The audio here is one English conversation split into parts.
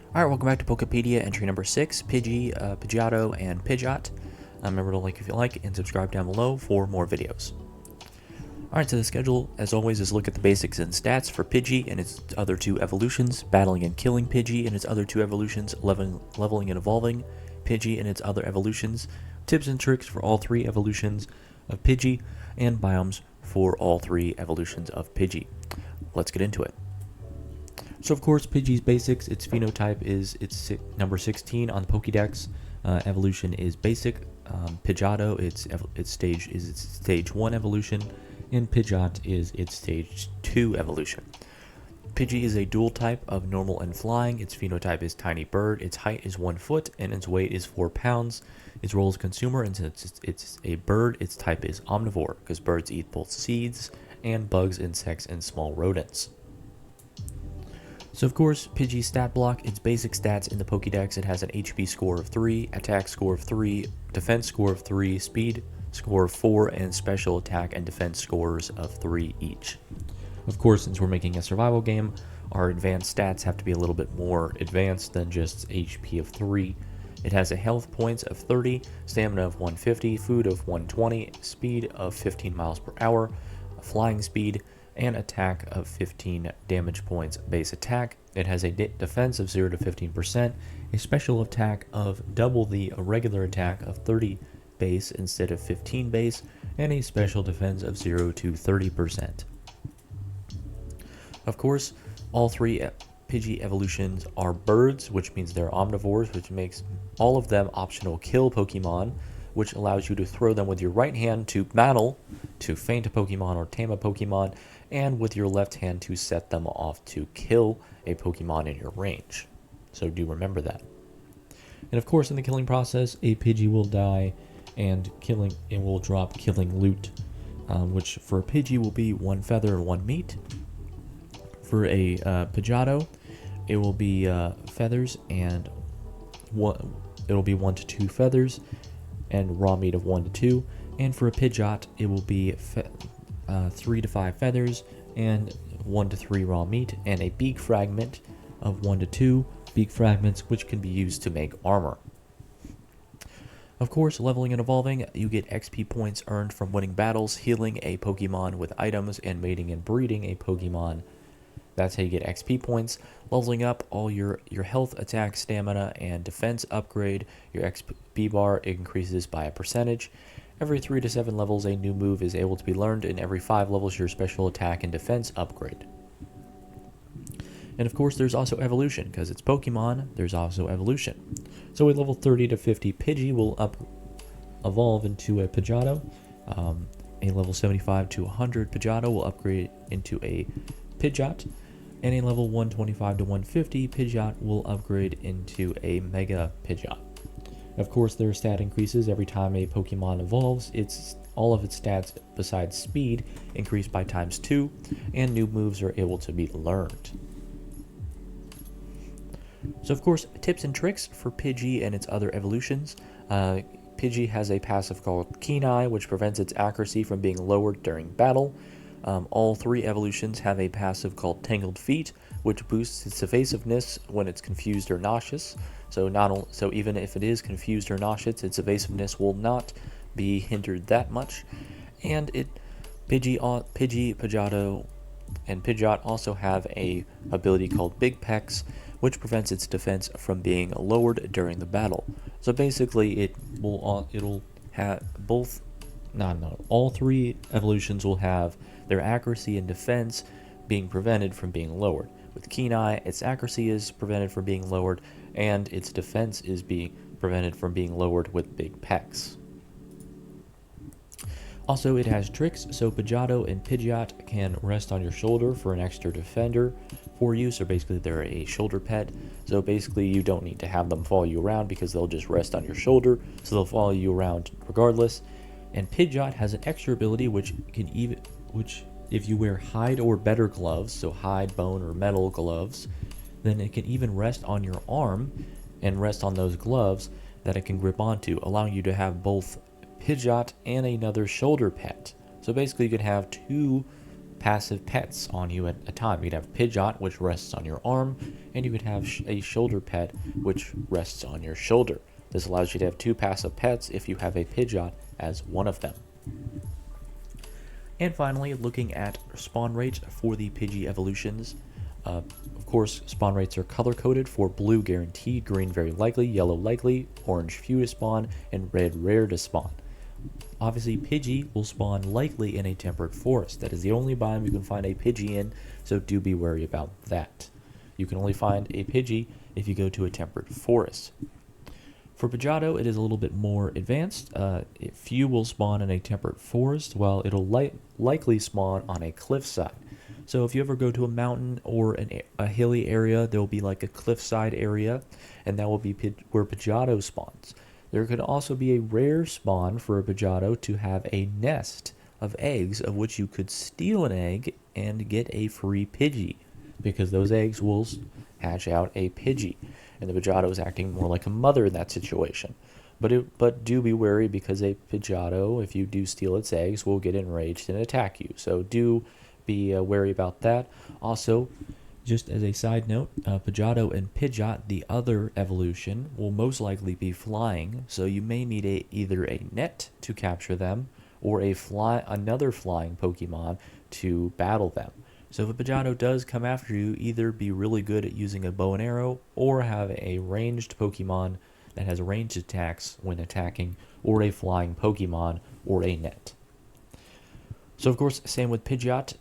Alright, welcome back to Pokepedia, entry number 6, Pidgey, Pidgeotto, and Pidgeot. Remember to like if you like, and subscribe down below for more videos. Alright, so the schedule, as always, is look at the basics and stats for Pidgey and its other two evolutions, battling and killing Pidgey and its other two evolutions, leveling and evolving Pidgey and its other evolutions, tips and tricks for all three evolutions of Pidgey, and biomes for all three evolutions of Pidgey. Let's get into it. So of course, Pidgey's basics, its phenotype is number 16 on the Pokédex. Evolution is basic. Pidgeotto, its stage 1 evolution, and Pidgeot is its stage 2 evolution. Pidgey is a dual type of normal and flying. Its phenotype is tiny bird. Its height is 1 foot, and its weight is 4 pounds. Its role is consumer, and since it's a bird, its type is omnivore, because birds eat both seeds and bugs, insects, and small rodents. So of course, Pidgey's stat block, its basic stats in the Pokédex, it has an HP score of 3, attack score of 3, defense score of 3, speed score of 4, and special attack and defense scores of 3 each. Of course, since we're making a survival game, our advanced stats have to be a little bit more advanced than just HP of 3. It has a health points of 30, stamina of 150, food of 120, speed of 15 miles per hour, flying speed, and attack of 15 damage points base attack. It has a defense of 0 to 15%, a special attack of double the regular attack of 30 base instead of 15 base, and a special defense of 0 to 30%. Of course, all three Pidgey evolutions are birds, which means they're omnivores, which makes all of them optional kill Pokemon, which allows you to throw them with your right hand to battle, to faint a Pokemon or tame a Pokemon, and with your left hand to set them off to kill a Pokemon in your range. So do remember that. And of course, in the killing process, a Pidgey will die and it will drop killing loot, which for a Pidgey will be 1 feather and 1 meat. For a Pidgeotto, it will be feathers and it'll be 1 to 2 feathers and raw meat of 1 to 2. And for a Pidgeot, it will be 3 to 5 feathers and 1 to 3 raw meat, and a beak fragment of 1 to 2 beak fragments, which can be used to make armor. Of course, leveling and evolving, you get XP points earned from winning battles, healing a Pokemon with items, and mating and breeding a Pokemon. That's how you get XP points. Leveling up, all your health, attack, stamina, and defense upgrade. Your XP bar increases by a percentage. Every 3 to 7 levels, a new move is able to be learned, and every 5 levels, your special attack and defense upgrade. And of course, there's also evolution, because it's Pokemon, there's also evolution. So a level 30 to 50 Pidgey will evolve into a Pidgeotto. A level 75 to 100 Pidgeotto will upgrade into a Pidgeot. And a level 125 to 150 Pidgeot will upgrade into a Mega Pidgeot. Of course, their stat increases every time a Pokemon evolves. All of its stats besides speed increase by ×2, and new moves are able to be learned. So of course, tips and tricks for Pidgey and its other evolutions. Pidgey has a passive called Keen Eye, which prevents its accuracy from being lowered during battle. All three evolutions have a passive called Tangled Feet, which boosts its evasiveness when it's confused or nauseous. So even if it is confused or nauseous, its evasiveness will not be hindered that much. And Pidgey, Pidgeotto, and Pidgeot also have a ability called Big Pecs, which prevents its defense from being lowered during the battle. So basically, all three evolutions will have their accuracy and defense being prevented from being lowered. With Keen Eye, its accuracy is prevented from being lowered, and its defense is being prevented from being lowered with Big Pecs. Also, it has tricks, so Pidgeotto and Pidgeot can rest on your shoulder for an extra defender for you, so basically they're a shoulder pet. So basically you don't need to have them follow you around because they'll just rest on your shoulder, so they'll follow you around regardless. And Pidgeot has an extra ability which if you wear hide or better gloves, so hide, bone, or metal gloves, then it can even rest on your arm and rest on those gloves that it can grip onto, allowing you to have both Pidgeot and another shoulder pet. So basically you could have two passive pets on you at a time. You'd have Pidgeot, which rests on your arm, and you could have a shoulder pet, which rests on your shoulder. This allows you to have 2 passive pets if you have a Pidgeot as one of them. And finally, looking at spawn rate for the Pidgey evolutions. Of course, spawn rates are color-coded for blue guaranteed, green very likely, yellow likely, orange few to spawn, and red rare to spawn. Obviously, Pidgey will spawn likely in a temperate forest. That is the only biome you can find a Pidgey in, so do be wary about that. You can only find a Pidgey if you go to a temperate forest. For Pidgeotto, it is a little bit more advanced. Few will spawn in a temperate forest, while it'll likely spawn on a cliffside. So if you ever go to a mountain or a hilly area, there will be like a cliffside area, and that will be where Pidgeotto spawns. There could also be a rare spawn for a Pidgeotto to have a nest of eggs, of which you could steal an egg and get a free Pidgey, because those eggs will hatch out a Pidgey, and the Pidgeotto is acting more like a mother in that situation. But do be wary, because a Pidgeotto, if you do steal its eggs, will get enraged and attack you. So do be wary about that. Also, just as a side note, Pidgeotto and Pidgeot, the other evolution, will most likely be flying, so you may need either a net to capture them or another flying Pokemon to battle them. So if a Pidgeotto does come after you, either be really good at using a bow and arrow or have a ranged Pokemon that has ranged attacks when attacking, or a flying Pokemon or a net. So of course, same with Pidgeot,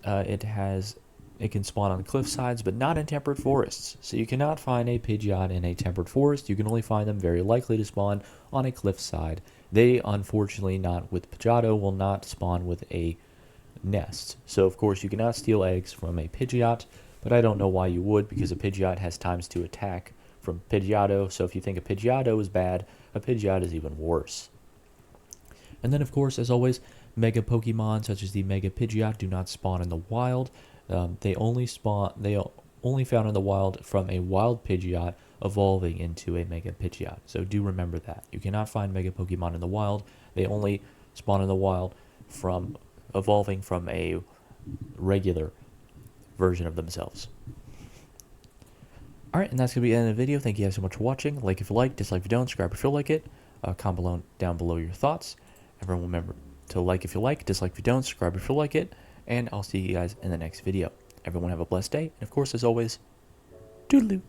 it can spawn on cliff sides, but not in temperate forests. So you cannot find a Pidgeot in a temperate forest. You can only find them very likely to spawn on a cliff side. They, unfortunately, not with Pidgeotto, will not spawn with a nest. So of course you cannot steal eggs from a Pidgeot, but I don't know why you would, because a Pidgeot has times to attack from Pidgeotto. So if you think a Pidgeotto is bad, a Pidgeot is even worse. And then of course, as always, Mega Pokemon such as the Mega Pidgeot do not spawn in the wild. They only found in the wild from a wild Pidgeot evolving into a Mega Pidgeot. So do remember that. You cannot find Mega Pokemon in the wild. They only spawn in the wild from evolving from a regular version of themselves. Alright, and that's going to be the end of the video. Thank you guys so much for watching. Like if you like, dislike if you don't, subscribe if you like it. Comment down below your thoughts. Everyone remember to like if you like, dislike if you don't, subscribe if you like it, and I'll see you guys in the next video. Everyone have a blessed day, and of course, as always, toodaloo.